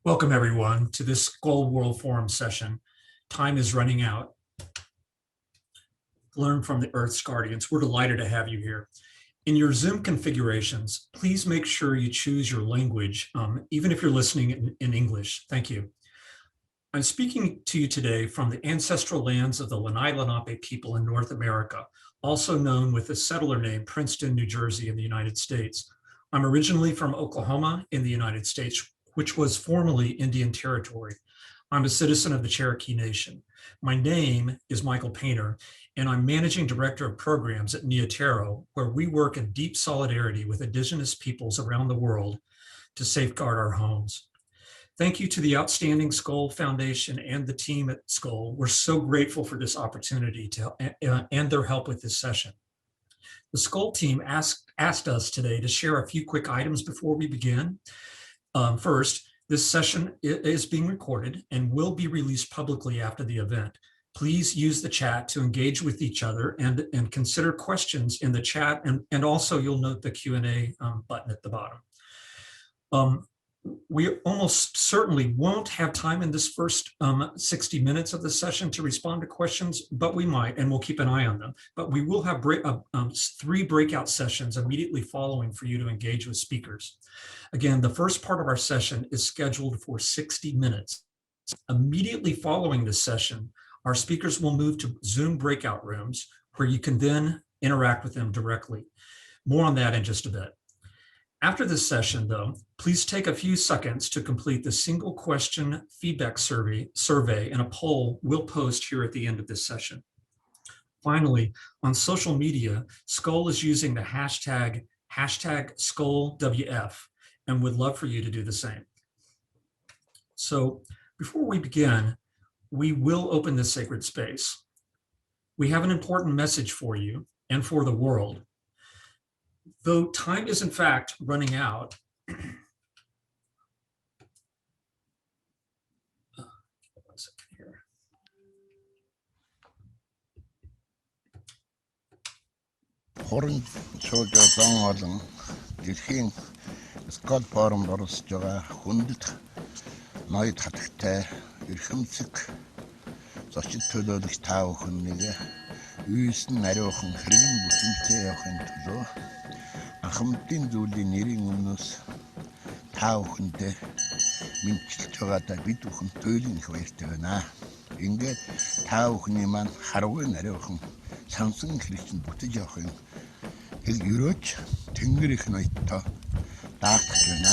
Welcome, everyone, to this Skoll World Forum session. Time is running out. Learn from the Earth's Guardians. We're delighted to have you here. In your Zoom configurations, please make sure you choose your language, even if you're listening in English. Thank you. I'm speaking to you today from the ancestral lands of the Lenni Lenape people in North America, also known with the settler name Princeton, New Jersey in the United States. I'm originally from Oklahoma in the United States, which was formerly Indian Territory. I'm a citizen of the Cherokee Nation. My name is Michael Painter, and I'm Managing Director of Programs at Neotero, where we work in deep solidarity with Indigenous peoples around the world to safeguard our homes. Thank you to the outstanding Skoll Foundation and the team at Skoll. We're so grateful for this opportunity and their help with this session. The Skoll team asked us today to share a few quick items before we begin. First, this session is being recorded and will be released publicly after the event. Please use the chat to engage with each other and consider questions in the chat, and also you'll note the Q&A button at the bottom. We almost certainly won't have time in this first 60 minutes of the session to respond to questions, but we might, and we'll keep an eye on them. But we will have 3 breakout sessions immediately following for you to engage with speakers. Again, the first part of our session is scheduled for 60 minutes. Immediately following this session, our speakers will move to Zoom breakout rooms where you can then interact with them directly. More on that in just a bit. After this session, though, please take a few seconds to complete the single question feedback survey and a poll we'll post here at the end of this session. Finally, on social media, Skoll is using the hashtag SkollWF and would love for you to do the same. So before we begin, we will open this sacred space. We have an important message for you and for the world. Though time is in fact running out, Хорон шуугиолон олон дэлхийн Skoll форумд оролцож байгаа хүндэт ноёд хатагтай эрхэмсэг зочид төлөөлөгч та бүхэнийг үйсэн ариухан хэргийн бүтэмжтэй явахын төлөө анхамтын зүйлийн нэрийн өмнөөс та бүхэндээ мэдчилж байгаадаа бид бүхэн туйлын их баяртай байна. Ингээд та бүхний маань харгуй ариухан сансан хэрэгчэнд бүтэж явахын хэл өрөөж тэнгэр их ноёдтой даатгаж байна.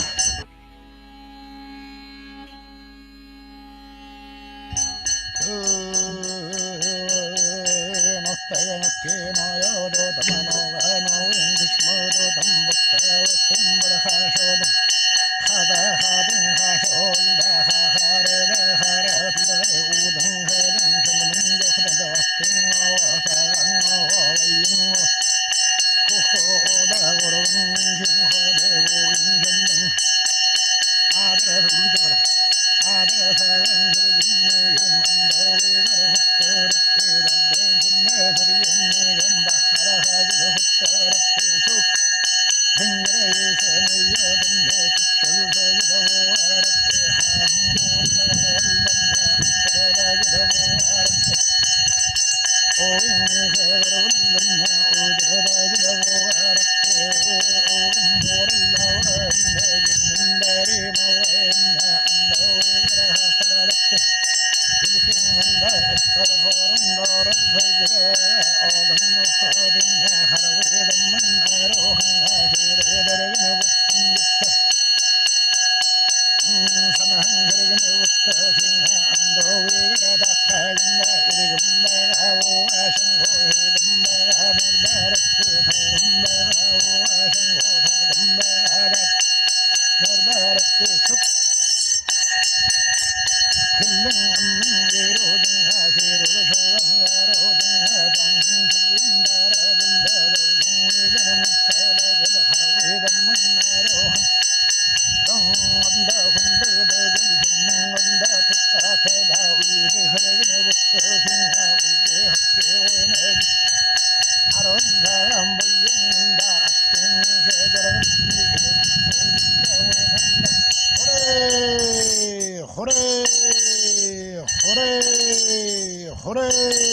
hooray, hooray, hooray.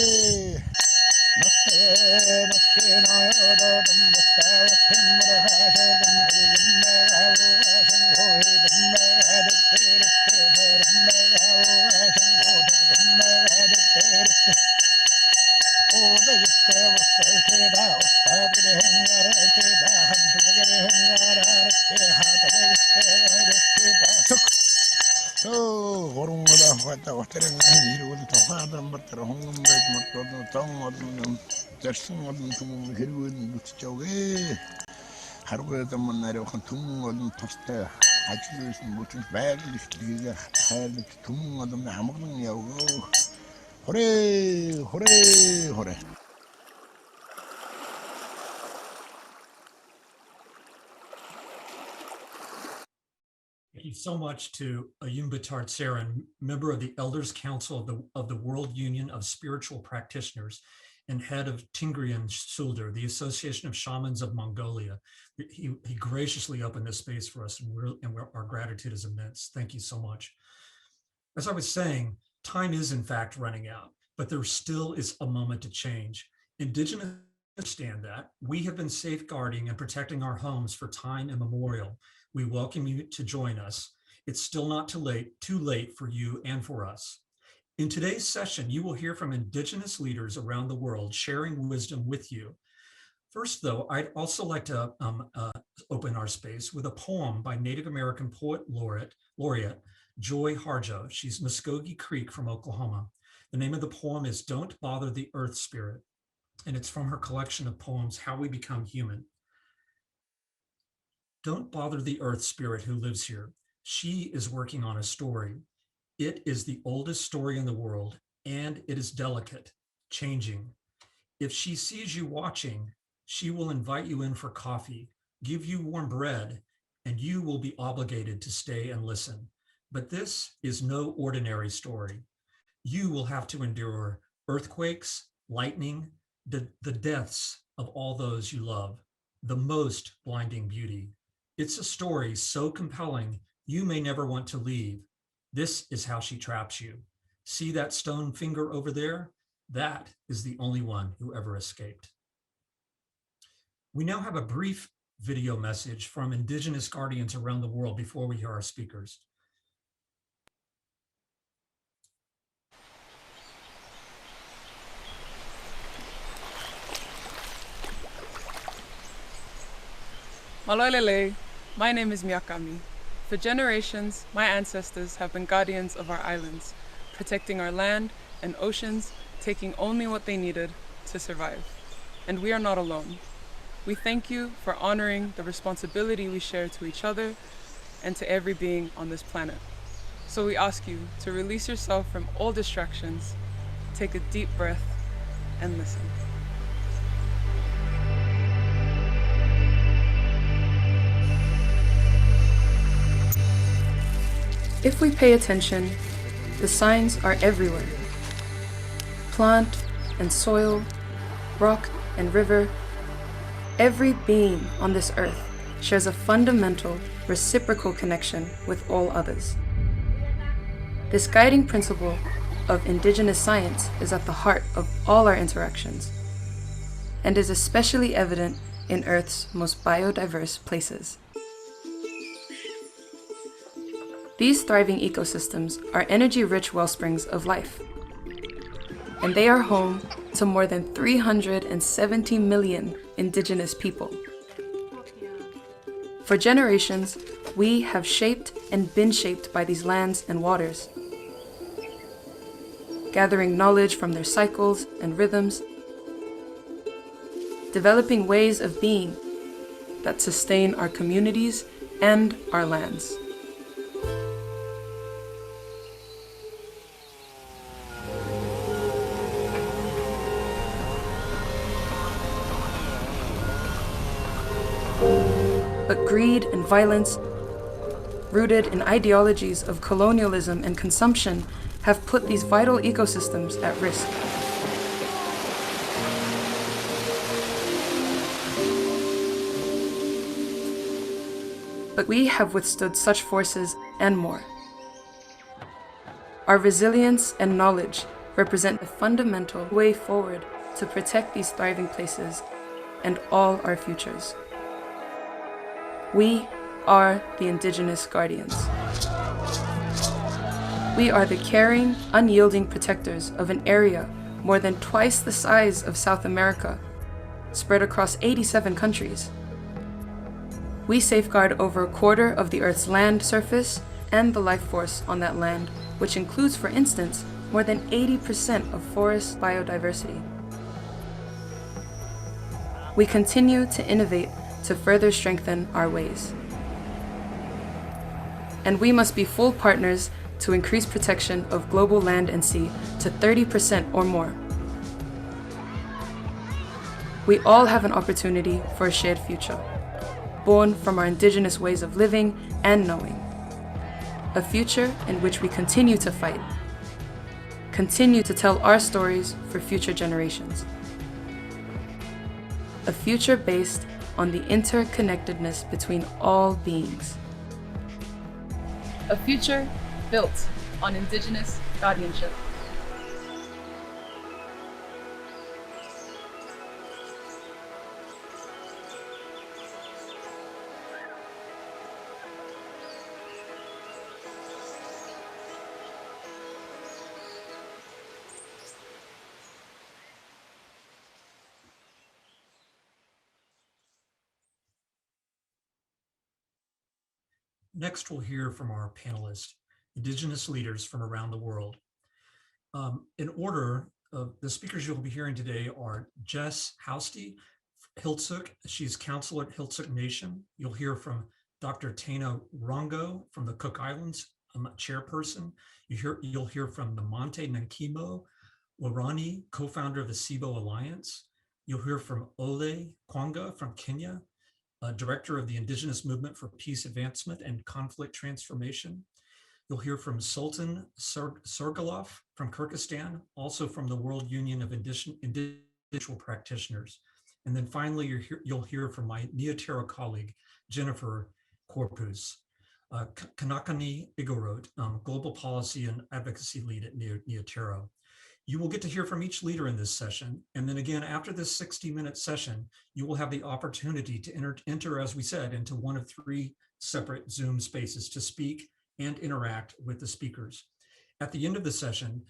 하루에도 만나려 한 두뭉어든 토스트 아주 무슨 배를 해를 두뭉어든 아무거나 야고 호레 호레 호레. Thank you so much to Ayumbatard Saran, member of the Elders Council of the World Union of Spiritual Practitioners and head of Tingrian Sulder, the Association of Shamans of Mongolia. He graciously opened this space for us, and our gratitude is immense. Thank you so much. As I was saying, time is in fact running out, but there still is a moment to change. Indigenous understand that. We have been safeguarding and protecting our homes for time immemorial. We welcome you to join us. It's still not too late for you and for us. In today's session, you will hear from Indigenous leaders around the world sharing wisdom with you. First, though, I'd also like to open our space with a poem by Native American poet laureate Joy Harjo. She's Muskogee Creek from Oklahoma. The name of the poem is Don't Bother the Earth Spirit, and it's from her collection of poems, How We Become Human. Don't bother the Earth Spirit who lives here. She is working on a story. It is the oldest story in the world, and it is delicate, changing. If she sees you watching, she will invite you in for coffee, give you warm bread, and you will be obligated to stay and listen. But this is no ordinary story. You will have to endure earthquakes, lightning, the deaths of all those you love, the most blinding beauty. It's a story so compelling, you may never want to leave. This is how she traps you. See that stone finger over there? That is the only one who ever escaped. We now have a brief video message from Indigenous Guardians around the world before we hear our speakers. Malolele, my name is Miakami. For generations, my ancestors have been guardians of our islands, protecting our land and oceans, taking only what they needed to survive. And we are not alone. We thank you for honoring the responsibility we share to each other and to every being on this planet. So we ask you to release yourself from all distractions, take a deep breath, and listen. If we pay attention, the signs are everywhere. Plant and soil, rock and river, every being on this earth shares a fundamental, reciprocal connection with all others. This guiding principle of Indigenous science is at the heart of all our interactions, and is especially evident in Earth's most biodiverse places. These thriving ecosystems are energy-rich wellsprings of life, and they are home to more than 370 million Indigenous people. For generations, we have shaped and been shaped by these lands and waters, gathering knowledge from their cycles and rhythms, developing ways of being that sustain our communities and our lands. But greed and violence, rooted in ideologies of colonialism and consumption, have put these vital ecosystems at risk. But we have withstood such forces and more. Our resilience and knowledge represent the fundamental way forward to protect these thriving places and all our futures. We are the Indigenous Guardians. We are the caring, unyielding protectors of an area more than twice the size of South America, spread across 87 countries. We safeguard over a quarter of the Earth's land surface and the life force on that land, which includes, for instance, more than 80% of forest biodiversity. We continue to innovate to further strengthen our ways. And we must be full partners to increase protection of global land and sea to 30% or more. We all have an opportunity for a shared future, born from our Indigenous ways of living and knowing. A future in which we continue to fight, continue to tell our stories for future generations. A future based on the interconnectedness between all beings. A future built on Indigenous guardianship. Next, we'll hear from our panelists, Indigenous leaders from around the world. In order, the speakers you'll be hearing today are Jess Housty, Hiltsuk. She's council at Hiltsuk Nation. You'll hear from Dr. Tana Rongo from the Cook Islands, chairperson. You'll hear from the Monte Nankimo Warani, co-founder of the SIBO Alliance. You'll hear from Ole Kwanga from Kenya, director of the Indigenous Movement for Peace Advancement and Conflict Transformation. You'll hear from Sultan Sergalov from Kyrgyzstan, also from the World Union of Indigenous Practitioners. And then finally, you'll hear from my Neotero colleague, Jennifer Corpus, Kanakani Igorot, Global Policy and Advocacy Lead at Neotero. You will get to hear from each leader in this session. And then again, after this 60-minute session, you will have the opportunity to enter, as we said, into one of 3 separate Zoom spaces to speak and interact with the speakers. At the end of the session,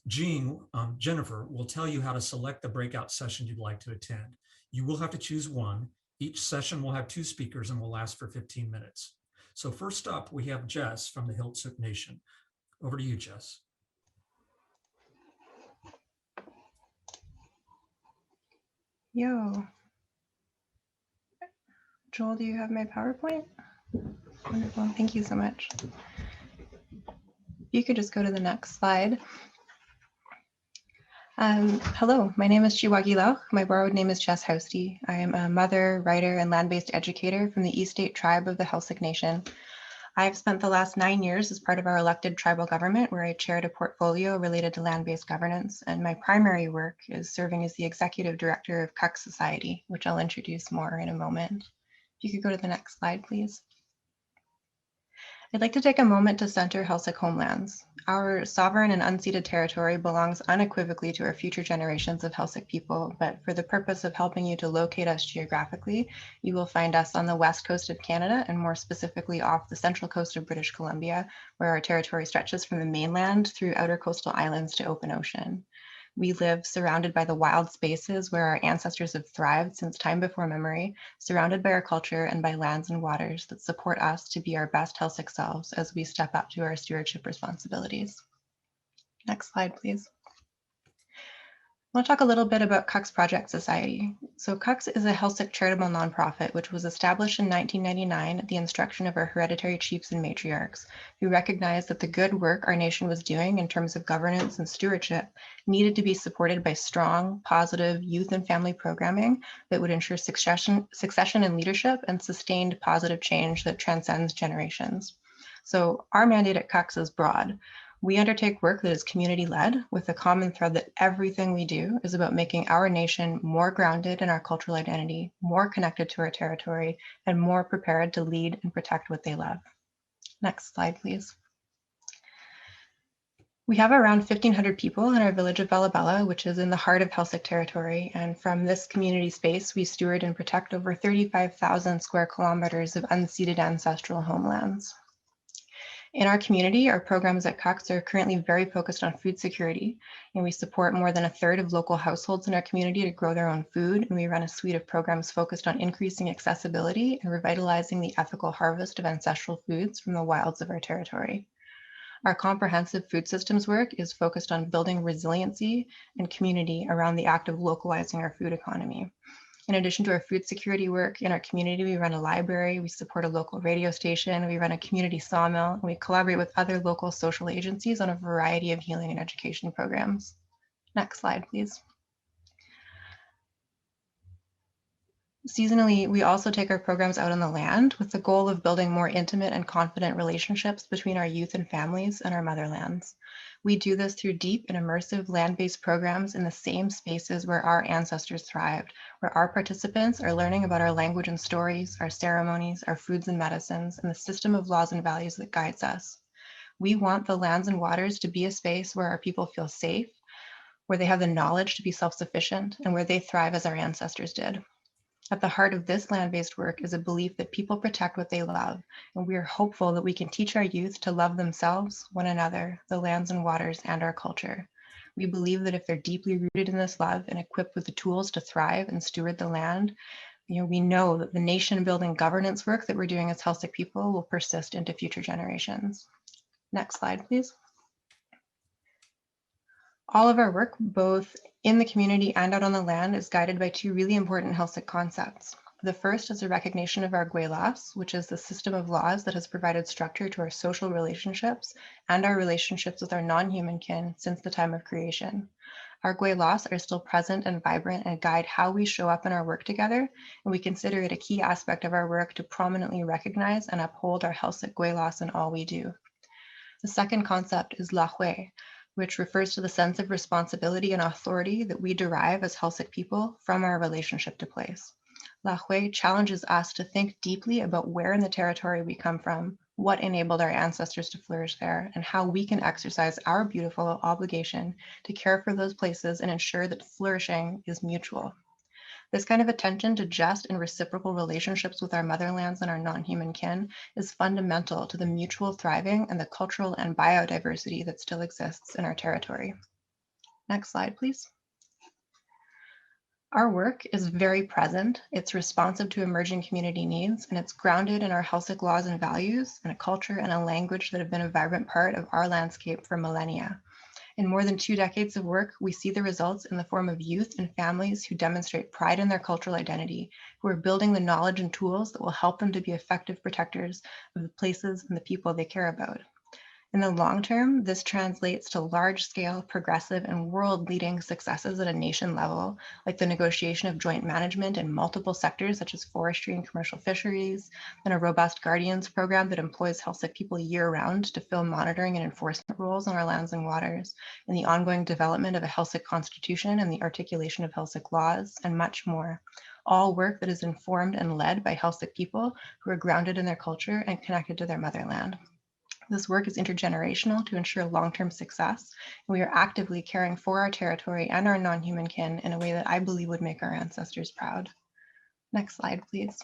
Jennifer will tell you how to select the breakout session you'd like to attend. You will have to choose one. Each session will have 2 speakers and will last for 15 minutes. So first up, we have Jess from the Hiltsuk Nation. Over to you, Jess. Yo. Joel, do you have my PowerPoint? Wonderful, thank you so much. You could just go to the next slide. Hello, my name is Chiwagi Lauch. My borrowed name is Jess Housty. I am a mother, writer, and land-based educator from the East State Tribe of the Hiltsuk Nation. I've spent the last 9 years as part of our elected tribal government, where I chaired a portfolio related to land-based governance, and my primary work is serving as the executive director of Cuck Society, which I'll introduce more in a moment. If you could go to the next slide, please. I'd like to take a moment to center Hiltsuk homelands. Our sovereign and unceded territory belongs unequivocally to our future generations of Hiltsuk people, but for the purpose of helping you to locate us geographically, you will find us on the west coast of Canada, and more specifically off the central coast of British Columbia, where our territory stretches from the mainland through outer coastal islands to open ocean. We live surrounded by the wild spaces where our ancestors have thrived since time before memory, surrounded by our culture and by lands and waters that support us to be our best Hiltsuk selves as we step up to our stewardship responsibilities. Next slide, please. I want to talk a little bit about Cucks Project Society. So Cucks is a Hiltsuk charitable nonprofit which was established in 1999 at the instruction of our hereditary chiefs and matriarchs, who recognized that the good work our nation was doing in terms of governance and stewardship needed to be supported by strong, positive youth and family programming that would ensure succession in leadership and sustained positive change that transcends generations. So our mandate at Cucks is broad. We undertake work that is community-led with a common thread that everything we do is about making our nation more grounded in our cultural identity, more connected to our territory, and more prepared to lead and protect what they love. Next slide, please. We have around 1,500 people in our village of Bella, which is in the heart of Helsik territory. And from this community space, we steward and protect over 35,000 square kilometers of unceded ancestral homelands. In our community, our programs at CUCS are currently very focused on food security, and we support more than a third of local households in our community to grow their own food, and we run a suite of programs focused on increasing accessibility and revitalizing the ethical harvest of ancestral foods from the wilds of our territory. Our comprehensive food systems work is focused on building resiliency and community around the act of localizing our food economy. In addition to our food security work in our community, we run a library, we support a local radio station, we run a community sawmill, and we collaborate with other local social agencies on a variety of healing and education programs. Next slide, please. Seasonally, we also take our programs out on the land with the goal of building more intimate and confident relationships between our youth and families and our motherlands. We do this through deep and immersive land-based programs in the same spaces where our ancestors thrived, where our participants are learning about our language and stories, our ceremonies, our foods and medicines, and the system of laws and values that guides us. We want the lands and waters to be a space where our people feel safe, where they have the knowledge to be self-sufficient, and where they thrive as our ancestors did. At the heart of this land-based work is a belief that people protect what they love, and we are hopeful that we can teach our youth to love themselves, one another, the lands and waters, and our culture. We believe that if they're deeply rooted in this love and equipped with the tools to thrive and steward the land, we know that the nation-building governance work that we're doing as Helsik people will persist into future generations. Next slide, please. All of our work, both in the community and out on the land, is guided by two really important Helsik concepts. The first is a recognition of our gwelas, which is the system of laws that has provided structure to our social relationships and our relationships with our non-human kin since the time of creation. Our gwelas are still present and vibrant and guide how we show up in our work together, and we consider it a key aspect of our work to prominently recognize and uphold our Helsik gwelas in all we do. The second concept is lahwe, which refers to the sense of responsibility and authority that we derive as Helsik people from our relationship to place. Lahwe challenges us to think deeply about where in the territory we come from, what enabled our ancestors to flourish there, and how we can exercise our beautiful obligation to care for those places and ensure that flourishing is mutual. This kind of attention to just and reciprocal relationships with our motherlands and our non-human kin is fundamental to the mutual thriving and the cultural and biodiversity that still exists in our territory. Next slide, please. Our work is very present, it's responsive to emerging community needs, and it's grounded in our Helsik laws and values and a culture and a language that have been a vibrant part of our landscape for millennia. In more than 2 decades of work, we see the results in the form of youth and families who demonstrate pride in their cultural identity, who are building the knowledge and tools that will help them to be effective protectors of the places and the people they care about. In the long term, this translates to large-scale, progressive, and world-leading successes at a nation level, like the negotiation of joint management in multiple sectors such as forestry and commercial fisheries, and a robust guardians program that employs Helsik people year-round to fill monitoring and enforcement roles on our lands and waters, and the ongoing development of a Helsik constitution and the articulation of Helsik laws, and much more. All work that is informed and led by Helsik people who are grounded in their culture and connected to their motherland. This work is intergenerational to ensure long-term success, and we are actively caring for our territory and our non-human kin in a way that I believe would make our ancestors proud. Next slide, please.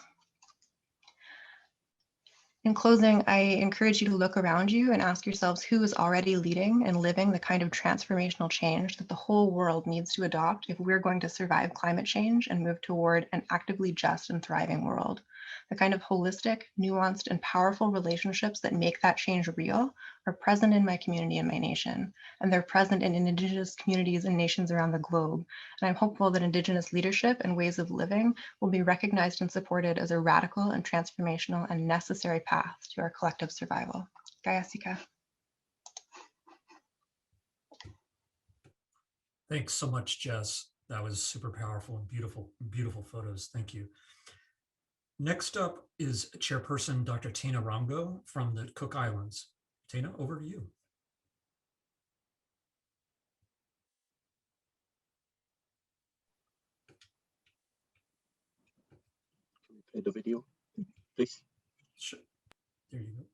In closing, I encourage you to look around you and ask yourselves who is already leading and living the kind of transformational change that the whole world needs to adopt if we're going to survive climate change and move toward an actively just and thriving world. The kind of holistic, nuanced, and powerful relationships that make that change real are present in my community and my nation, and they're present in Indigenous communities and nations around the globe. And I'm hopeful that Indigenous leadership and ways of living will be recognized and supported as a radical and transformational and necessary path to our collective survival. Gayasika. Thanks so much, Jess. That was super powerful and beautiful, beautiful photos. Thank you. Next up is Chairperson Dr. Tina Rongo from the Cook Islands. Tina, over to you. Play the video, please. Sure. There you go.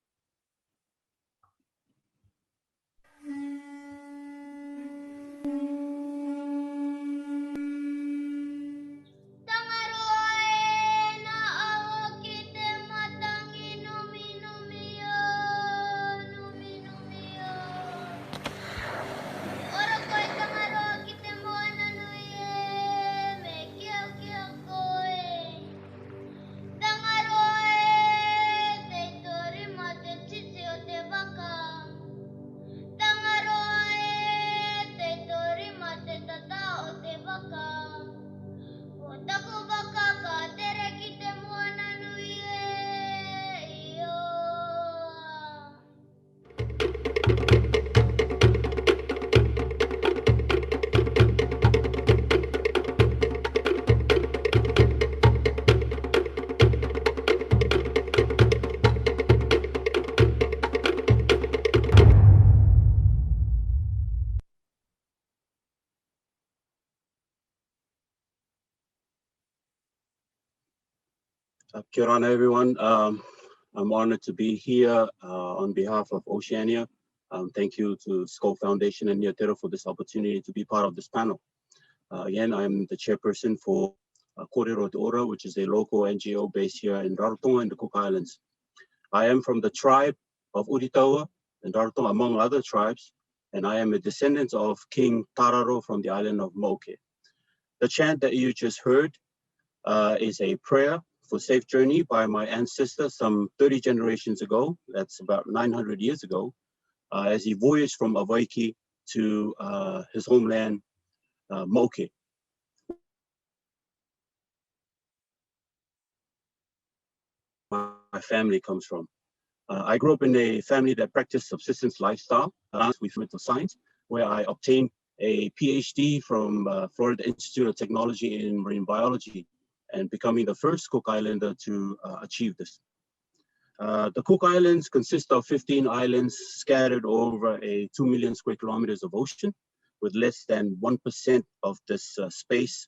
Kia ora, everyone. I'm honored to be here on behalf of Oceania. Thank you to Skoll Foundation and Aotearoa for this opportunity to be part of this panel. Again, I'm the chairperson for Kōrero Te Ora, which is a local NGO based here in Rarotonga in the Cook Islands. I am from the tribe of Uritaua and Rarotonga, among other tribes, and I am a descendant of King Tararo from the island of Moke. The chant that you just heard is a prayer for safe journey by my ancestor some 30 generations ago. That's about 900 years ago, as he voyaged from Avaiki to his homeland, Moke. My family comes from. I grew up in a family that practiced subsistence lifestyle with fundamental science, where I obtained a PhD from Florida Institute of Technology in marine biology, and becoming the first Cook Islander to achieve this. The Cook Islands consist of 15 islands scattered over a 2 million square kilometers of ocean, with less than 1% of this space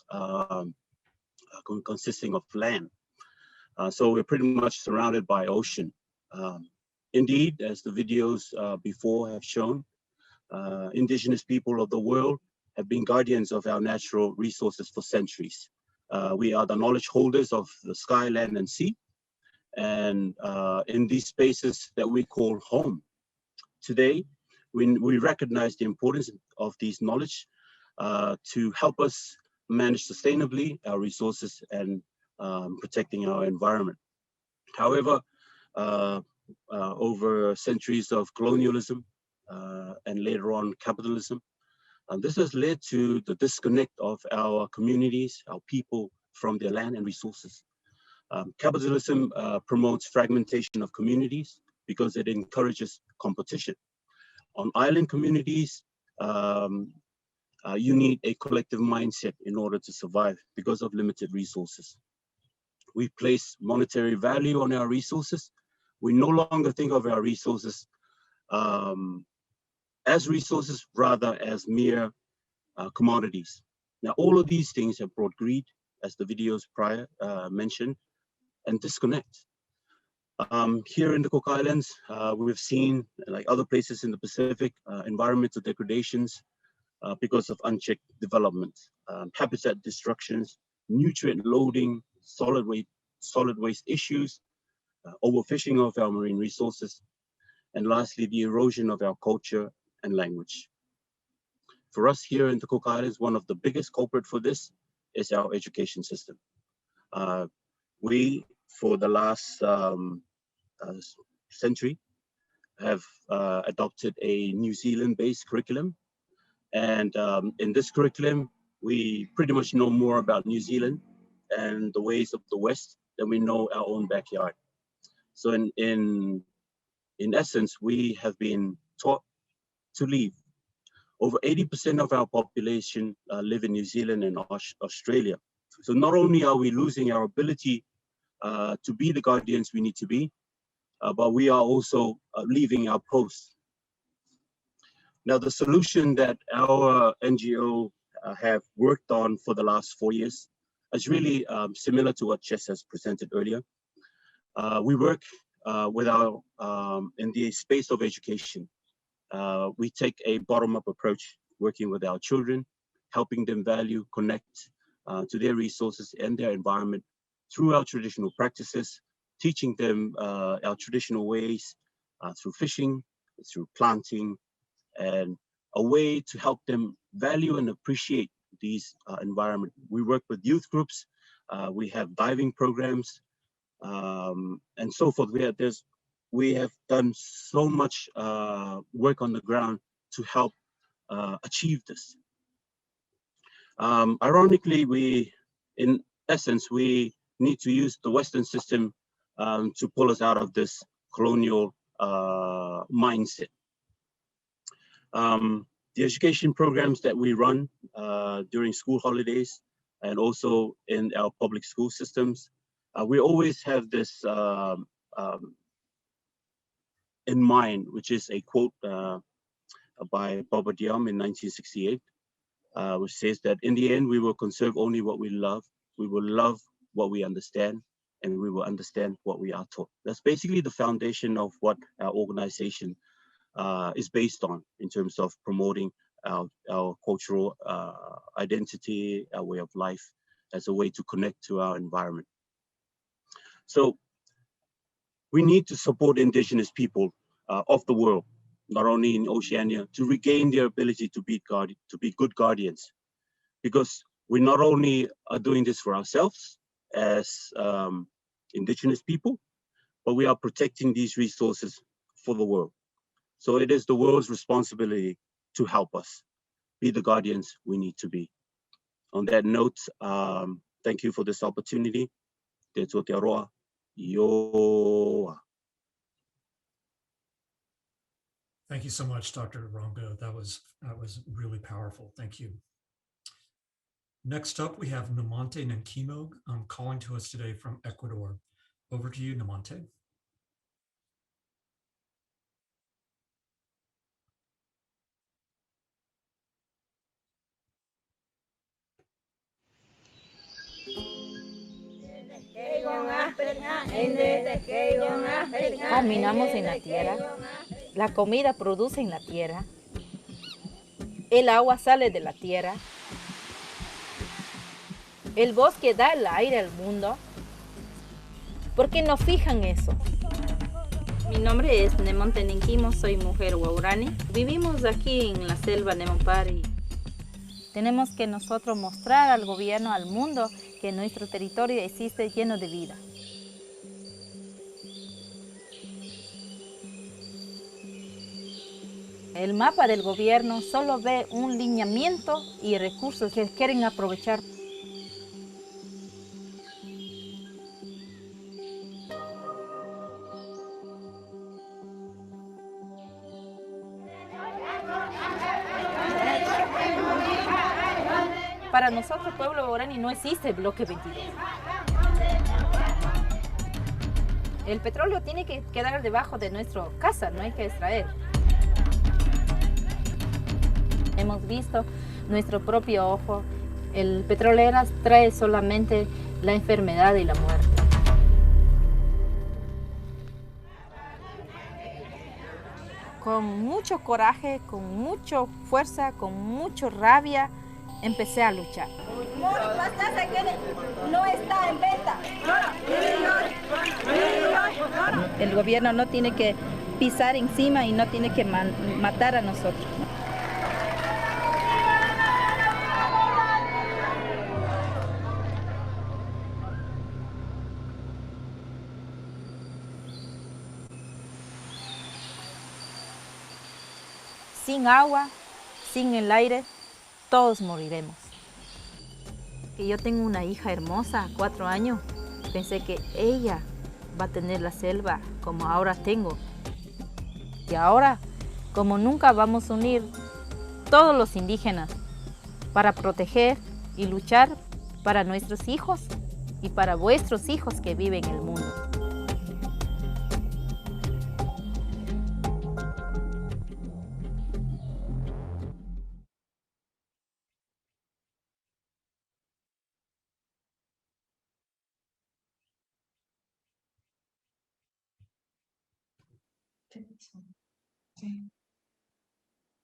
consisting of land. So we're pretty much surrounded by ocean. Indeed, as the videos before have shown, Indigenous people of the world have been guardians of our natural resources for centuries. We are the knowledge holders of the sky, land, and sea, and in these spaces that we call home. Today, we recognize the importance of these knowledge to help us manage sustainably our resources and protecting our environment. However, over centuries of colonialism and later on capitalism, this has led to the disconnect of our communities, our people from their land and resources. Capitalism promotes fragmentation of communities because it encourages competition. On island communities, you need a collective mindset in order to survive because of limited resources. We place monetary value on our resources. We no longer think of our resources as resources, rather as mere commodities. Now, all of these things have brought greed, as the videos prior mentioned, and disconnect. Here in the Cook Islands, we've seen, like other places in the Pacific, environmental degradations because of unchecked development, habitat destructions, nutrient loading, solid waste issues, overfishing of our marine resources, and lastly, the erosion of our culture and language. For us here in the Cook Islands, one of the biggest culprit for this is our education system. We, for the last century, have adopted a New Zealand-based curriculum. And in this curriculum, we pretty much know more about New Zealand and the ways of the West than we know our own backyard. So in essence, we have been taught to leave. Over 80% of our population live in New Zealand and Australia. So not only are we losing our ability to be the guardians we need to be, but we are also leaving our posts. Now, the solution that our NGO have worked on for the last 4 years is really similar to what Jess has presented earlier. We work with our in the space of education. We take a bottom-up approach, working with our children, helping them value, connect to their resources and their environment through our traditional practices, teaching them our traditional ways through fishing, through planting, and a way to help them value and appreciate these environment. We work with youth groups, we have diving programs, and so forth. We have done so much work on the ground to help achieve this. Ironically, in essence, we need to use the Western system to pull us out of this colonial mindset. The education programs that we run during school holidays and also in our public school systems, we always have this in mind, which is a quote by Baba Diam in 1968, which says that in the end, we will conserve only what we love. We will love what we understand, and we will understand what we are taught. That's basically the foundation of what our organization is based on in terms of promoting our cultural identity, our way of life, as a way to connect to our environment. So we need to support Indigenous people of the world, not only in Oceania, to regain their ability to be good guardians, because we not only are doing this for ourselves as Indigenous people, but we are protecting these resources for the world. So it is the world's responsibility to help us be the guardians we need to be. On that note, thank you for this opportunity. Te tō te aroa. Ioa. Thank you so much, Dr. Rongo. That was really powerful. Thank you. Next up, we have Namante Nankimo calling to us today from Ecuador. Over to you, Namante. Caminamos en la tierra, la comida produce en la tierra, el agua sale de la tierra, el bosque da el aire al mundo. ¿Por qué no fijan eso? Mi nombre es Nemonte Ninkimo, soy mujer guaurani. Vivimos aquí en la selva Nemompari. Tenemos que nosotros mostrar al gobierno, al mundo, que nuestro territorio existe lleno de vida. El mapa del gobierno solo ve un lineamiento y recursos que quieren aprovechar. Para nosotros, pueblo guaraní, no existe el bloque 22. El petróleo tiene que quedar debajo de nuestra casa, no hay que extraer. Hemos visto nuestro propio ojo, el petrolero trae solamente la enfermedad y la muerte. Con mucho coraje, con mucha fuerza, con mucha rabia, empecé a luchar. No está en venta. El gobierno no tiene que pisar encima y no tiene que matar a nosotros. Sin agua, sin el aire, todos moriremos. Que yo tengo una hija hermosa, 4 años. Pensé que ella va a tener la selva como ahora tengo. Y ahora, como nunca vamos a unir todos los indígenas para proteger y luchar para nuestros hijos y para vuestros hijos que viven en el mundo.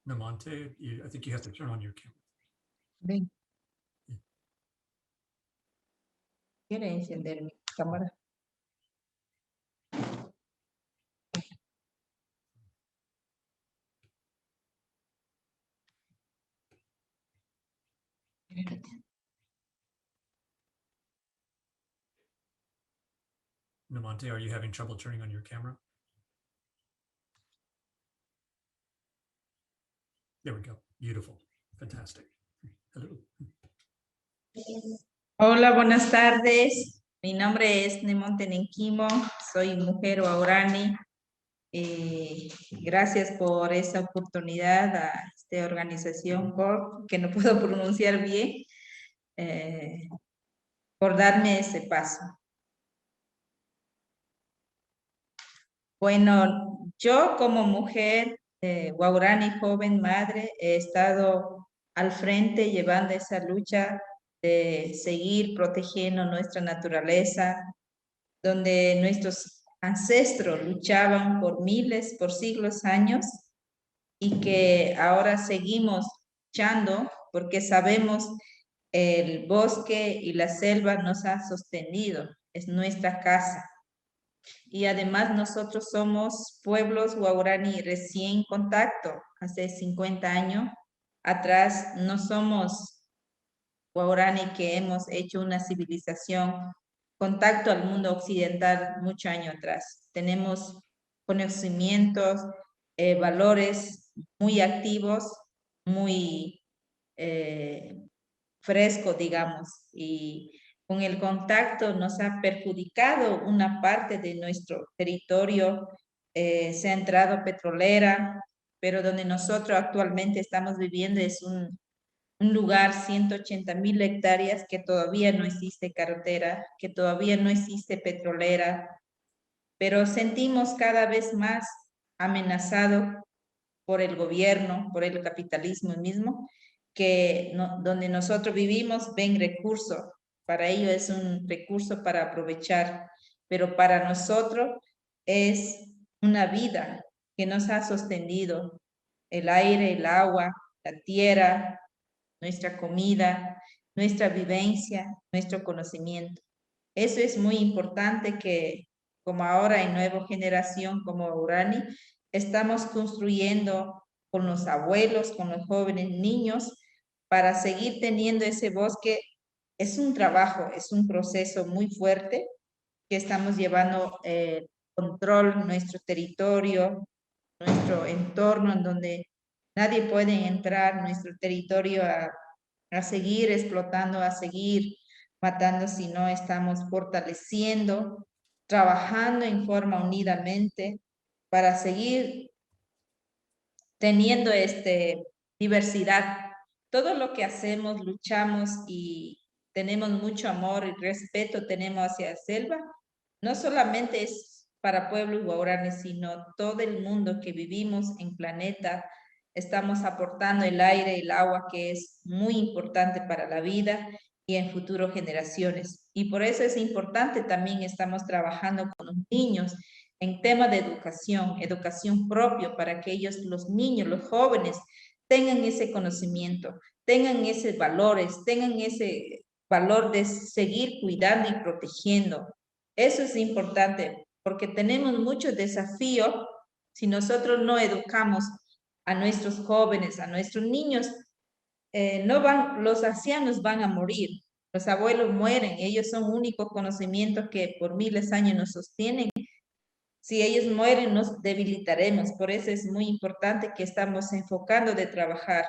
Namante, I think you have to turn on your camera. Ven. ¿Quiere encender mi cámara? Namante, are you having trouble turning on your camera? There we go. Beautiful. Fantastic. Hello. Hola, buenas tardes. Mi nombre es Nemonte Ninkimo, soy mujer guaurani. Gracias por esta oportunidad a esta organización Skoll.org, que no puedo pronunciar bien, por darme ese paso. Bueno, yo como mujer guaurani, joven, madre, he estado al frente llevando esa lucha de seguir protegiendo nuestra naturaleza, donde nuestros ancestros luchaban por miles, por siglos años, y que ahora seguimos luchando porque sabemos el bosque y la selva nos ha sostenido, es nuestra casa. Y además nosotros somos pueblos guaraní recién contacto, hace 50 años atrás no somos guaraní que hemos hecho una civilización contacto al mundo occidental mucho años atrás. Tenemos conocimientos, valores muy activos, muy frescos, digamos, y con el contacto nos ha perjudicado una parte de nuestro territorio, se ha entrado petrolera, pero donde nosotros actualmente estamos viviendo es un lugar, 180,000 hectáreas, que todavía no existe carretera, que todavía no existe petrolera, pero sentimos cada vez más amenazado por el gobierno, por el capitalismo mismo, que donde nosotros vivimos ven recursos. Para ellos es un recurso para aprovechar, pero para nosotros es una vida que nos ha sostenido, el aire, el agua, la tierra, nuestra comida, nuestra vivencia, nuestro conocimiento. Eso es muy importante que, como ahora en nueva generación como Urani, estamos construyendo con los abuelos, con los jóvenes niños, para seguir teniendo ese bosque. Es un trabajo, es un proceso muy fuerte que estamos llevando control, nuestro territorio, nuestro entorno, en donde nadie puede entrar nuestro territorio a seguir explotando, a seguir matando, si no estamos fortaleciendo, trabajando en forma unidamente para seguir teniendo diversidad. Todo lo que hacemos, luchamos y tenemos mucho amor y respeto tenemos hacia la selva, no solamente es para pueblos guaraníes, sino todo el mundo que vivimos en planeta, estamos aportando el aire, el agua, que es muy importante para la vida y en futuras generaciones. Y por eso es importante también estamos trabajando con los niños en tema de educación, educación propia, para que ellos, los niños, los jóvenes, tengan ese conocimiento, tengan esos valores, tengan ese valor de seguir cuidando y protegiendo. Eso es importante, porque tenemos muchos desafíos si nosotros no educamos a nuestros jóvenes, a nuestros niños. Los ancianos van a morir, los abuelos mueren, ellos son únicos conocimientos que por miles de años nos sostienen. Si ellos mueren, nos debilitaremos. Por eso es muy importante que estamos enfocando de trabajar.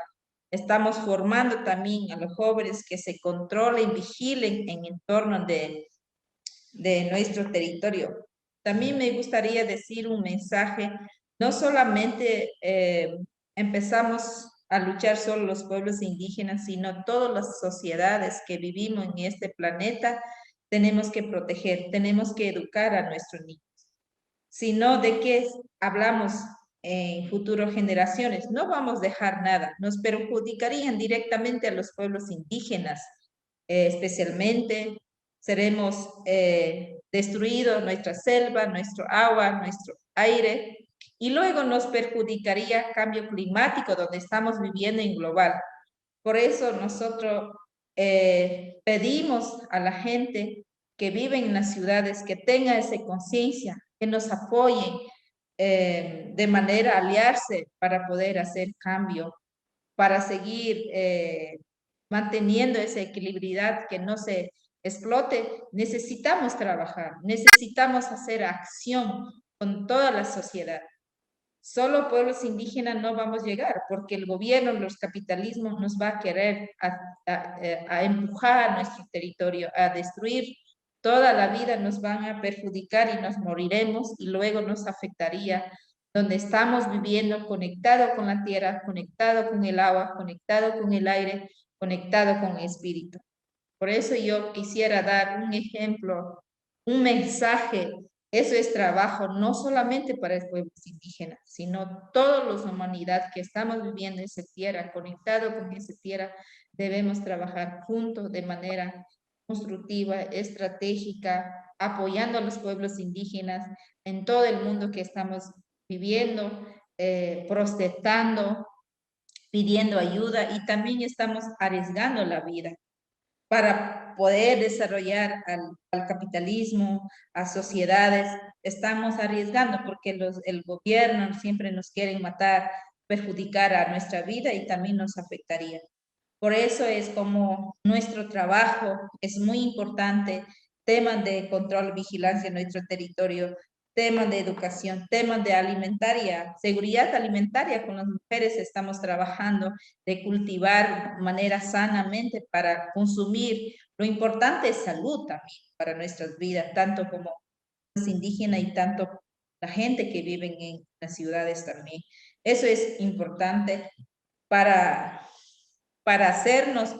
Estamos formando también a los jóvenes que se controlen, vigilen en entorno de nuestro territorio. También me gustaría decir un mensaje. No solamente empezamos a luchar solo los pueblos indígenas, sino todas las sociedades que vivimos en este planeta, tenemos que proteger, tenemos que educar a nuestros niños. Sino de qué hablamos en futuras generaciones. No vamos a dejar nada, nos perjudicarían directamente a los pueblos indígenas, especialmente seremos destruidos nuestra selva, nuestro agua, nuestro aire, y luego nos perjudicaría cambio climático donde estamos viviendo en global. Por eso nosotros pedimos a la gente que vive en las ciudades que tenga esa conciencia, que nos apoyen de manera aliarse para poder hacer cambio, para seguir manteniendo esa equilibridad, que no se explote. Necesitamos trabajar, necesitamos hacer acción con toda la sociedad. Solo pueblos indígenas no vamos a llegar, porque el gobierno, los capitalismos nos va a querer a empujar a nuestro territorio, a destruir. Toda la vida nos van a perjudicar y nos moriremos, y luego nos afectaría donde estamos viviendo, conectado con la tierra, conectado con el agua, conectado con el aire, conectado con el espíritu. Por eso yo quisiera dar un ejemplo, un mensaje. Eso es trabajo no solamente para el pueblo indígena, sino toda la humanidad que estamos viviendo en esa tierra, conectado con esa tierra, debemos trabajar juntos de manera constructiva, estratégica, apoyando a los pueblos indígenas en todo el mundo que estamos viviendo, protestando, pidiendo ayuda y también estamos arriesgando la vida para poder desarrollar al capitalismo, a sociedades. Estamos arriesgando porque el gobierno siempre nos quiere matar, perjudicar a nuestra vida y también nos afectaría. Por eso es como nuestro trabajo es muy importante, temas de control, vigilancia en nuestro territorio, temas de educación, temas de alimentaria, seguridad alimentaria con las mujeres estamos trabajando, de cultivar de manera sanamente para consumir. Lo importante es salud también para nuestras vidas, tanto como los indígenas y tanto la gente que vive en las ciudades también. Eso es importante para hacernos,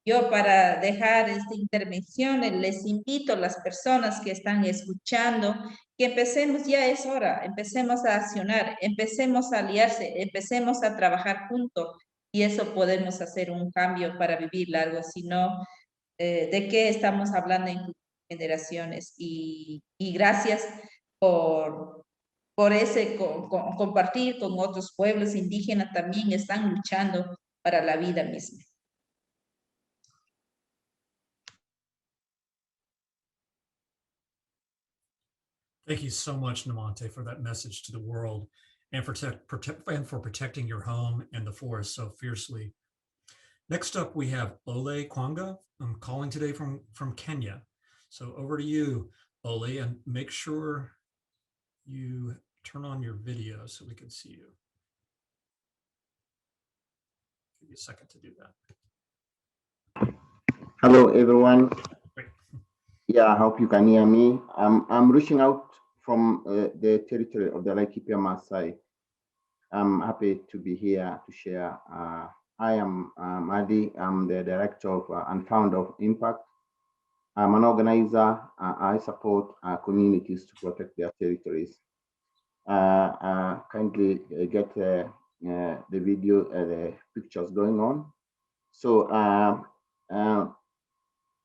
yo para dejar esta intervención, les invito a las personas que están escuchando, que empecemos, ya es hora, empecemos a accionar, empecemos a aliarse, empecemos a trabajar juntos y eso podemos hacer un cambio para vivir largo, si no, ¿de qué estamos hablando en generaciones? Y gracias por ese compartir con otros pueblos indígenas también están luchando para la vida misma. Thank you so much, Namante, for that message to the world and for protecting your home and the forest so fiercely. Next up, we have Ole Kwanga. I'm calling today from Kenya. So over to you, Ole, and make sure you turn on your video so we can see you. Give you a second to do that. Hello, everyone. Great. Yeah, I hope you can hear me. I'm reaching out from the territory of the Laikipia Maasai. I'm happy to be here to share. I am Madi. I'm the director of and founder of Impact. I'm an organizer. I support communities to protect their territories. Kindly get the video, the pictures going on. So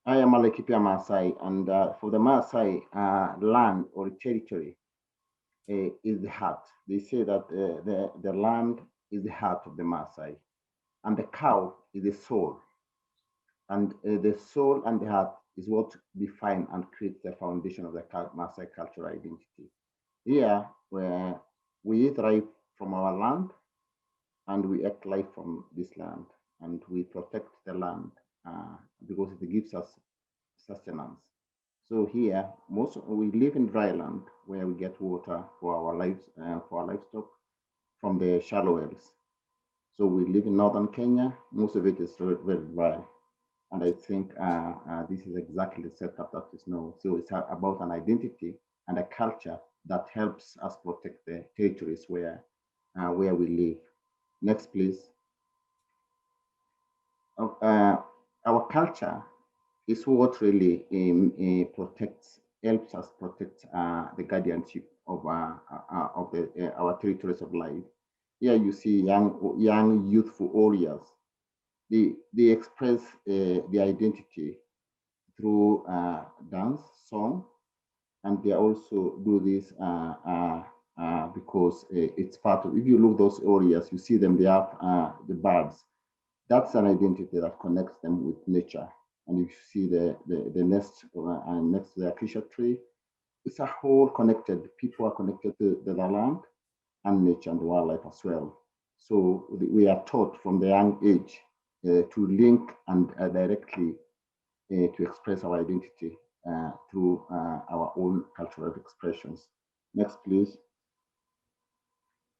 I am a Laikipia Maasai, and for the Maasai, land or territory is the heart. They say that the land is the heart of the Maasai, and the cow is the soul. And the soul and the heart is what define and create the foundation of the Maasai cultural identity. Here, where we eat life from our land, and we act life from this land, and we protect the land because it gives us sustenance. So here, we live in dry land where we get water for our lives, for our livestock from the shallow wells. So we live in northern Kenya. Most of it is very dry, and I think this is exactly the setup that is known. So it's about an identity and a culture that helps us protect the territories where we live. Next, please. Our culture is what really helps us protect the guardianship of our territories of life. Here you see young youthful warriors. They express their identity through dance, song, and they also do this because it's part of. If you look those warriors, you see them. They have the birds. That's an identity that connects them with nature. And if you see the nest next to the acacia tree, it's a whole connected. People are connected to the land and nature and wildlife as well. So we are taught from the young age to link and directly to express our identity through our own cultural expressions. Next, please.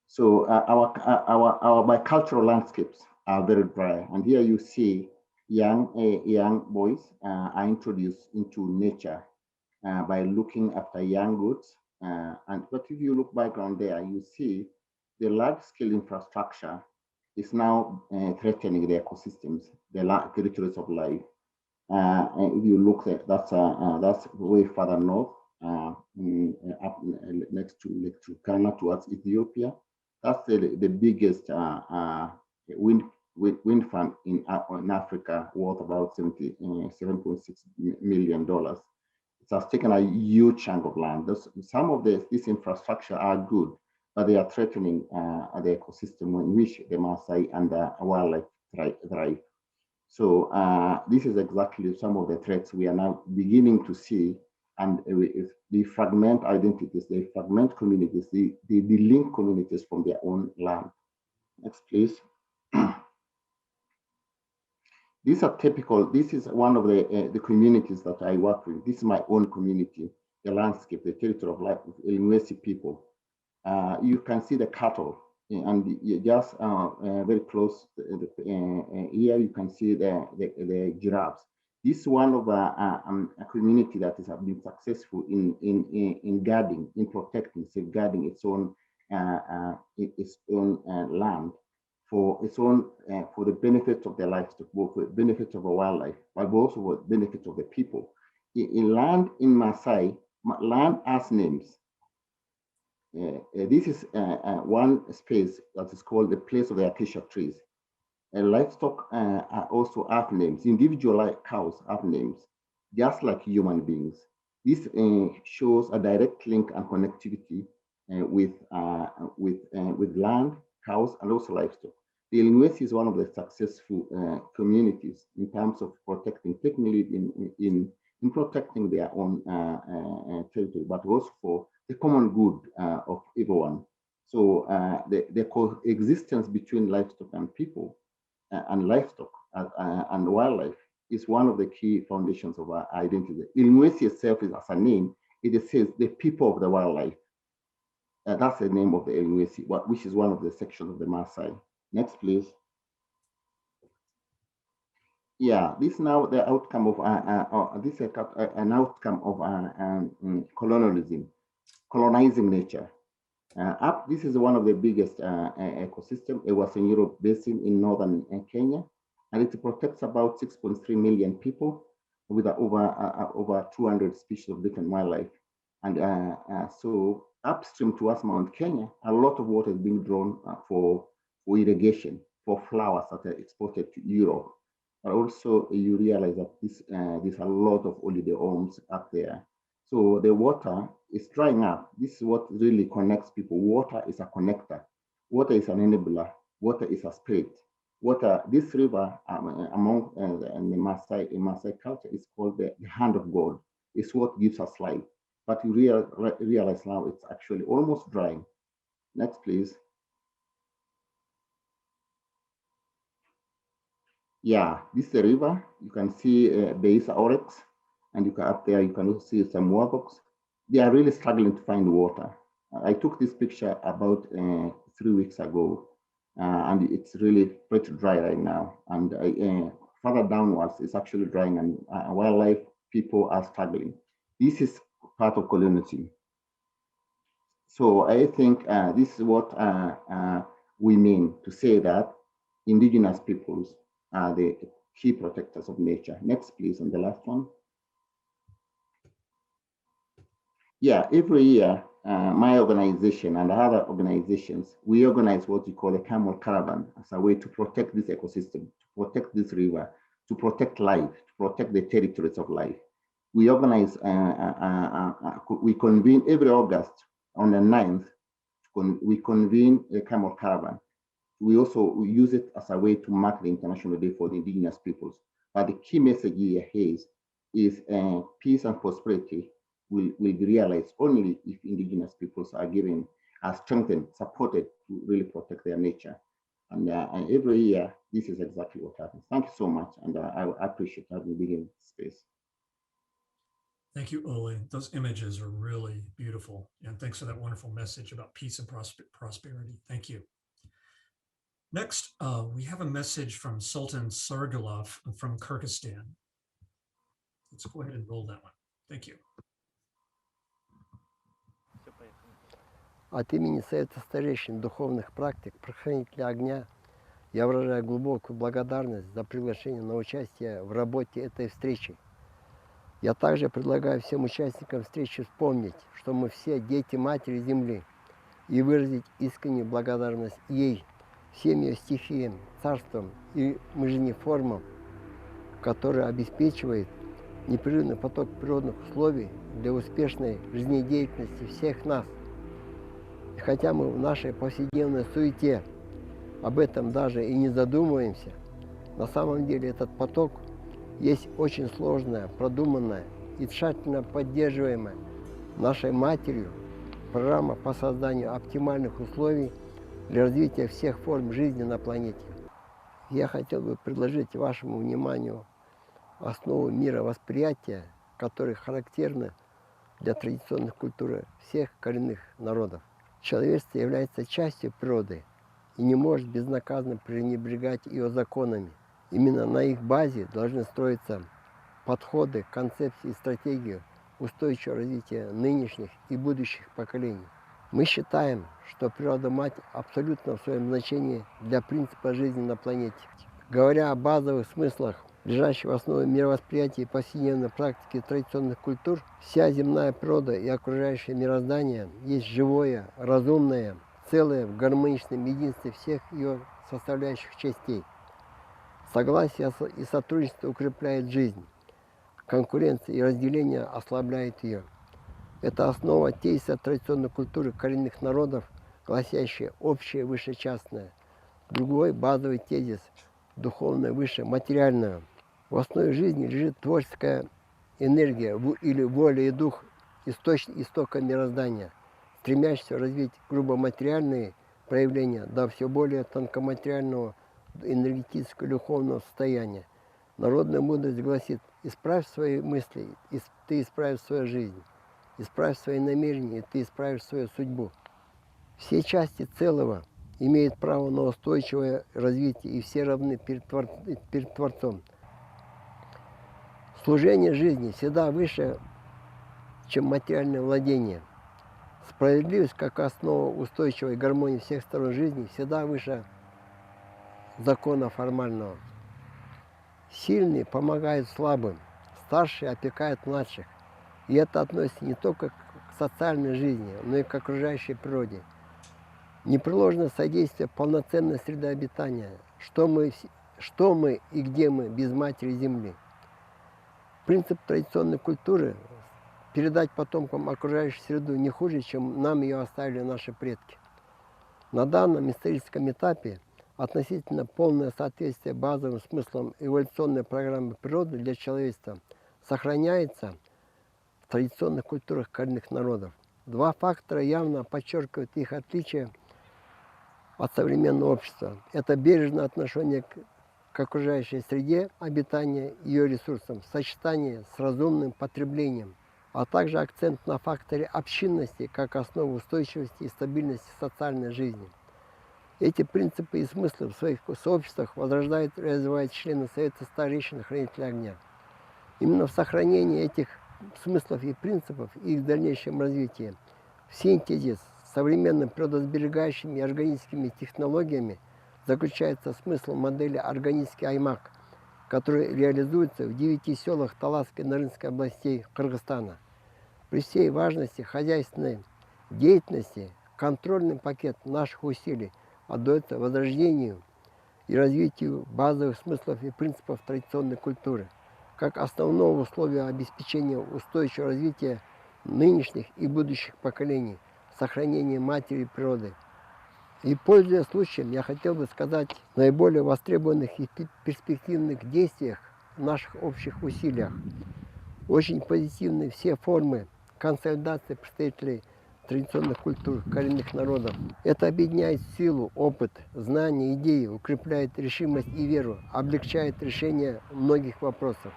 So our bicultural landscapes are very dry, and here you see young boys are introduced into nature by looking after young goats. But if you look background there, you see the large-scale infrastructure is now threatening the ecosystems, the territories of life. And if you look at that's way further north, up next to Lake Turkana towards Ethiopia. That's the biggest wind farm in Africa, worth about $7.6 million. It has taken a huge chunk of land. Some of this infrastructure are good, but they are threatening the ecosystem in which the Maasai and the wildlife thrive. So this is exactly some of the threats we are now beginning to see, and they fragment identities, they fragment communities, they delink communities from their own land. Next, please. These are typical. This is one of the communities that I work with. This is my own community, the landscape, the territory of life of Ilingwesi people. You can see the cattle, and just very close here you can see the giraffes. This is one of a community that has been successful in guarding, in protecting, safeguarding its own land for its own for the benefit of their livestock, both for the benefit of the wildlife, but also for the benefit of the people. In land in Maasai, land has names. This is one space that is called the place of the acacia trees. Livestock also have names. Individual cows have names, just like human beings. This shows a direct link and connectivity with land, cows, and also livestock. The Ilingwesi is one of the successful communities in terms of protecting, taking lead in protecting their own territory, but also for the common good of everyone. So the coexistence between livestock and people and livestock and wildlife is one of the key foundations of our identity. Ilingwesi itself is as a name, it says the people of the wildlife. That's the name of the Ilingwesi, which is one of the sections of the Maasai. Next, please. Yeah, this now the outcome of this is an outcome of colonialism, colonizing nature. This is one of the biggest ecosystem. It was in Europe Basin in northern Kenya, and it protects about 6.3 million people with over 200 species of different wildlife. And so upstream towards Mount Kenya, a lot of water is being drawn for irrigation, for flowers that are exported to Europe. But also you realize that there's a lot of oligomes up there. So the water is drying up. This is what really connects people. Water is a connector. Water is an enabler. Water is a spirit. Water, this river among the Maasai culture is called the hand of God. It's what gives us life. But you realize now it's actually almost drying. Next, please. Yeah, this is the river. You can see Beisa Oryx, and you can up there, you can also see some warbucks. They are really struggling to find water. I took this picture about 3 weeks ago, and it's really pretty dry right now. And further downwards, it's actually drying, and wildlife people are struggling. This is part of colonialism. So I think this is what we mean to say that indigenous peoples are the key protectors of nature. Next, please, and the last one. Yeah, every year, my organization and other organizations, we organize what we call a camel caravan as a way to protect this ecosystem, to protect this river, to protect life, to protect the territories of life. We organize, we convene every August on the 9th, we convene a camel caravan. We also use it as a way to mark the International Day for the Indigenous Peoples. But the key message here is peace and prosperity will be realized only if indigenous peoples are given, are strengthened, supported to really protect their nature. And every year, this is exactly what happens. Thank you so much, and I appreciate having been in this space. Thank you, Ole. Those images are really beautiful. And thanks for that wonderful message about peace and prosperity. Thank you. Next, we have a message from Sultan Sargalov from Kyrgyzstan. Let's go ahead and roll that one. Thank you. От имени Совета старейшин духовных практик, хранителя огня, я выражаю глубокую благодарность за приглашение на участие в работе этой встречи. Я также предлагаю всем участникам встречи вспомнить, что мы все дети Матери Земли, и выразить искреннюю благодарность ей, всем ее стихиям, царствам и формам, которые обеспечивают непрерывный поток природных условий для успешной жизнедеятельности всех нас. И хотя мы в нашей повседневной суете об этом даже и не задумываемся, на самом деле этот поток есть очень сложная, продуманная и тщательно поддерживаемая нашей матерью программа по созданию оптимальных условий для развития всех форм жизни на планете. Я хотел бы предложить вашему вниманию основу мировосприятия, которые характерны для традиционных культур всех коренных народов. Человечество является частью природы и не может безнаказанно пренебрегать ее законами. Именно на их базе должны строиться подходы, концепции и стратегии устойчивого развития нынешних и будущих поколений. Мы считаем, что природа-мать абсолютно в своем значении для принципа жизни на планете. Говоря о базовых смыслах, лежащих в основе мировосприятия и повседневной практики традиционных культур, вся земная природа и окружающее мироздание есть живое, разумное, целое в гармоничном единстве всех ее составляющих частей. Согласие и сотрудничество укрепляет жизнь. Конкуренция и разделение ослабляет ее. Это основа тезиса традиционной культуры коренных народов, гласящая общее выше частное. Другой базовый тезис – духовное выше материального. В основе жизни лежит творческая энергия или воля и дух истока мироздания, стремящийся развить грубо материальные проявления до все более тонкоматериального энергетического и духовного состояния. Народная мудрость гласит: исправь свои мысли, и ты исправишь свою жизнь. Исправь свои намерения, и ты исправишь свою судьбу. Все части целого имеют право на устойчивое развитие, и все равны перед Творцом. Служение жизни всегда выше, чем материальное владение. Справедливость, как основа устойчивой гармонии всех сторон жизни, всегда выше закона формального. Сильные помогают слабым, старшие опекают младших. И это относится не только к социальной жизни, но и к окружающей природе. Непреложное содействие полноценной среды обитания. Что мы и где мы без матери Земли? Принцип традиционной культуры – передать потомкам окружающую среду не хуже, чем нам ее оставили наши предки. На данном историческом этапе относительно полное соответствие базовым смыслам эволюционной программы природы для человечества сохраняется в традиционных культурах коренных народов. Два фактора явно подчеркивают их отличие от современного общества. Это бережное отношение к окружающей среде обитания и ее ресурсам в сочетании с разумным потреблением, а также акцент на факторе общинности как основу устойчивости и стабильности социальной жизни. Эти принципы и смыслы в своих сообществах возрождают и развивают члены Совета Старейшин Хранителей Огня. Именно в сохранении этих смыслов и принципов и их дальнейшем развитии в синтезе с современными природосберегающими и органическими технологиями заключается смысл модели «Органический аймак», который реализуется в 9 селах Таласской и Нарынской областей Кыргызстана. При всей важности хозяйственной деятельности контрольный пакет наших усилий отдается возрождению и развитию базовых смыслов и принципов традиционной культуры, как основного условия обеспечения устойчивого развития нынешних и будущих поколений, сохранения матери природы. И, пользуясь случаем, я хотел бы сказать о наиболее востребованных и перспективных действиях в наших общих усилиях. Очень позитивны все формы консолидации представителей традиционных культур коренных народов. Это объединяет силу, опыт, знания, идеи, укрепляет решимость и веру, облегчает решение многих вопросов.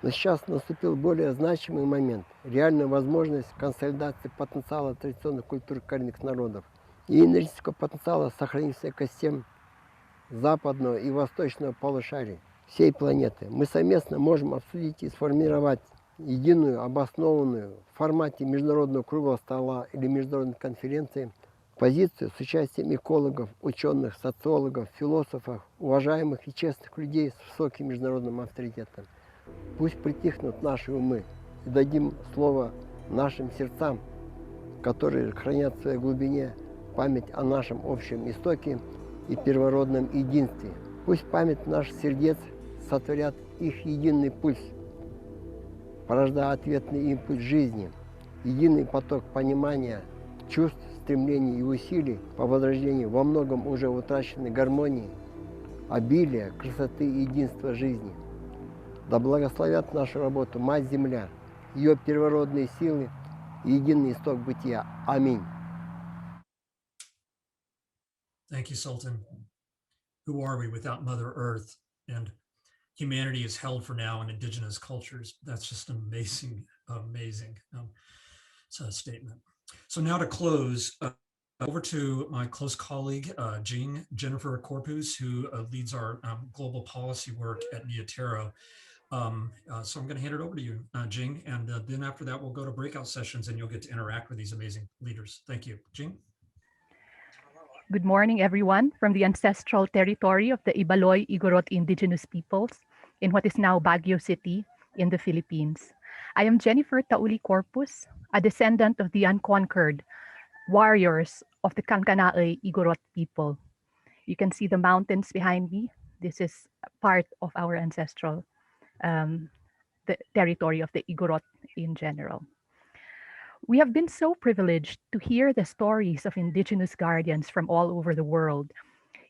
Но сейчас наступил более значимый момент – реальная возможность консолидации потенциала традиционных культур коренных народов и энергетического потенциала сохранить в экосистем западного и восточного полушарий всей планеты. Мы совместно можем обсудить и сформировать единую, обоснованную в формате международного круглого стола или международной конференции позицию с участием экологов, ученых, социологов, философов, уважаемых и честных людей с высоким международным авторитетом. Пусть притихнут наши умы и дадим слово нашим сердцам, которые хранят в своей глубине память о нашем общем истоке и первородном единстве. Пусть память наших сердец сотворят их единый пульс. порождая ответный импульс жизни, единый поток понимания, чувств, стремлений и усилий по возрождению во многом уже утраченной гармонии, обилия, красоты и единства жизни. Да благословят нашу работу Мать-Земля, ее первородные силы и единый исток бытия. Аминь. Thank you, Sultan. Who are we without Mother Earth? And humanity is held for now in indigenous cultures. That's just amazing, amazing statement. So now to close, over to my close colleague, Jennifer Corpus, who leads our global policy work at Neotero. So I'm going to hand it over to you, Jing, and then after that, we'll go to breakout sessions and you'll get to interact with these amazing leaders. Thank you. Jing? Good morning, everyone, from the ancestral territory of the Ibaloy Igorot indigenous peoples in what is now Baguio City in the Philippines. I am Jennifer Tauli Corpus, a descendant of the unconquered warriors of the Kankanaey Igorot people. You can see the mountains behind me. This is part of our ancestral the territory of the Igorot in general. We have been so privileged to hear the stories of Indigenous guardians from all over the world.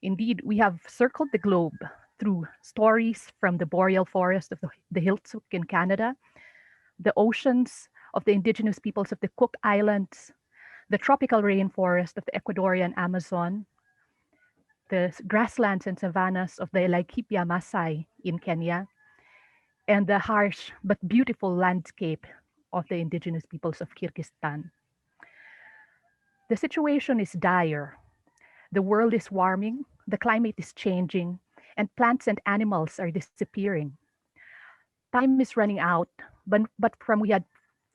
Indeed, we have circled the globe through stories from the boreal forest of the Hiltsuk in Canada, the oceans of the indigenous peoples of the Cook Islands, the tropical rainforest of the Ecuadorian Amazon, the grasslands and savannas of the Laikipia Masai in Kenya, and the harsh but beautiful landscape of the indigenous peoples of Kyrgyzstan. The situation is dire. The world is warming, the climate is changing, and plants and animals are disappearing. Time is running out, but from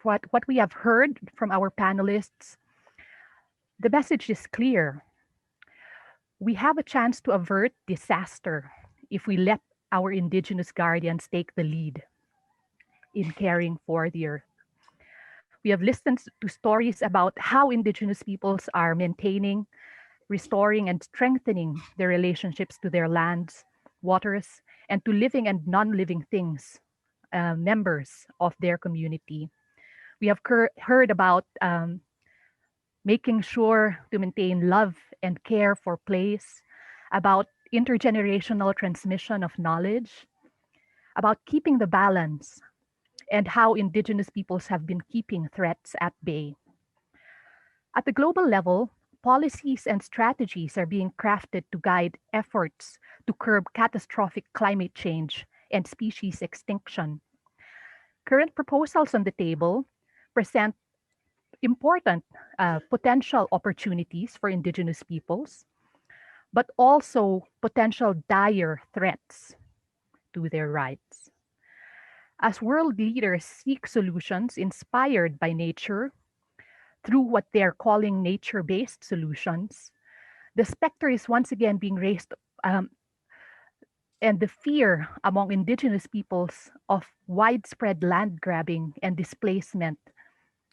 what we have heard from our panelists, the message is clear. We have a chance to avert disaster if we let our indigenous guardians take the lead in caring for the earth. We have listened to stories about how indigenous peoples are maintaining, restoring, and strengthening their relationships to their lands, waters, and to living and non-living things, members of their community. We have heard about making sure to maintain love and care for place, about intergenerational transmission of knowledge, about keeping the balance, and how indigenous peoples have been keeping threats at bay. At the global level, policies and strategies are being crafted to guide efforts to curb catastrophic climate change and species extinction. Current proposals on the table present important potential opportunities for indigenous peoples, but also potential dire threats to their rights. As world leaders seek solutions inspired by nature through what they're calling nature-based solutions, the specter is once again being raised, and the fear among indigenous peoples of widespread land grabbing and displacement.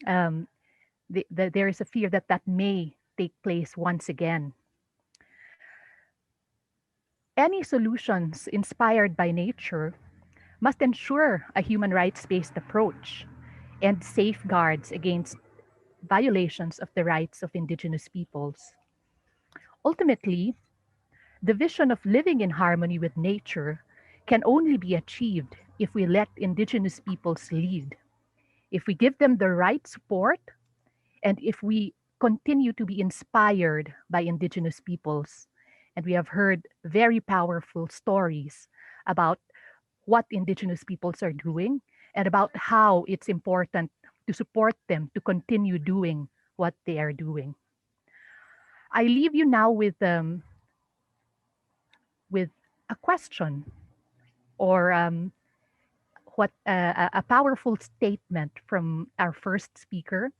There is a fear that may take place once again. Any solutions inspired by nature must ensure a human rights-based approach and safeguards against violations of the rights of indigenous peoples. Ultimately, the vision of living in harmony with nature can only be achieved if we let indigenous peoples lead, if we give them the right support, and if we continue to be inspired by indigenous peoples. And we have heard very powerful stories about what indigenous peoples are doing and about how it's important to support them to continue doing what they are doing. I leave you now with a question or a powerful statement from our first speaker.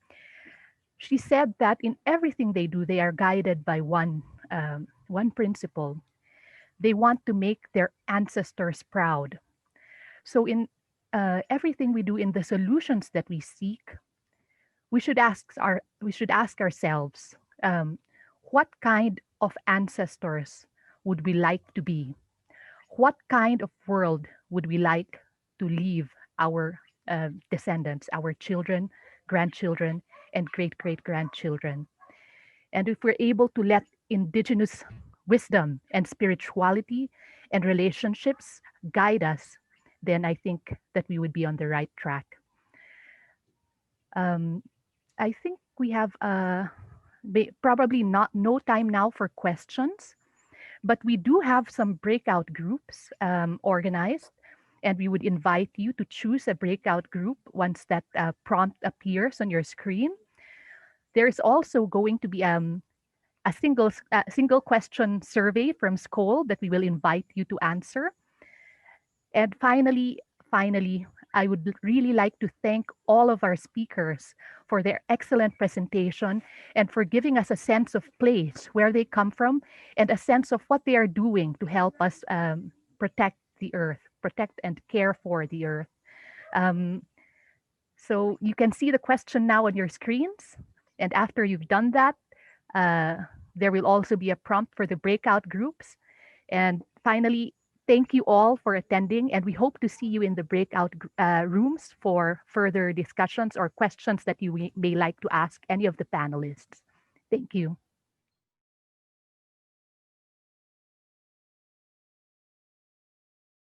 She said that in everything they do, they are guided by one principle. They want to make their ancestors proud. So in everything we do, in the solutions that we seek, we should ask ourselves, what kind of ancestors would we like to be? What kind of world would we like to leave our descendants, our children, grandchildren, and great-great-grandchildren. And if we're able to let indigenous wisdom and spirituality and relationships guide us, then I think that we would be on the right track. I think we have probably no time now for questions, but we do have some breakout groups organized, and we would invite you to choose a breakout group once that prompt appears on your screen. There is also going to be a single question survey from Skoll that we will invite you to answer. And finally, I would really like to thank all of our speakers for their excellent presentation and for giving us a sense of place, where they come from, and a sense of what they are doing to help us protect the earth, protect and care for the earth. So you can see the question now on your screens. And after you've done that, there will also be a prompt for the breakout groups. And finally, thank you all for attending, and we hope to see you in the breakout rooms for further discussions or questions that you may like to ask any of the panelists. Thank you.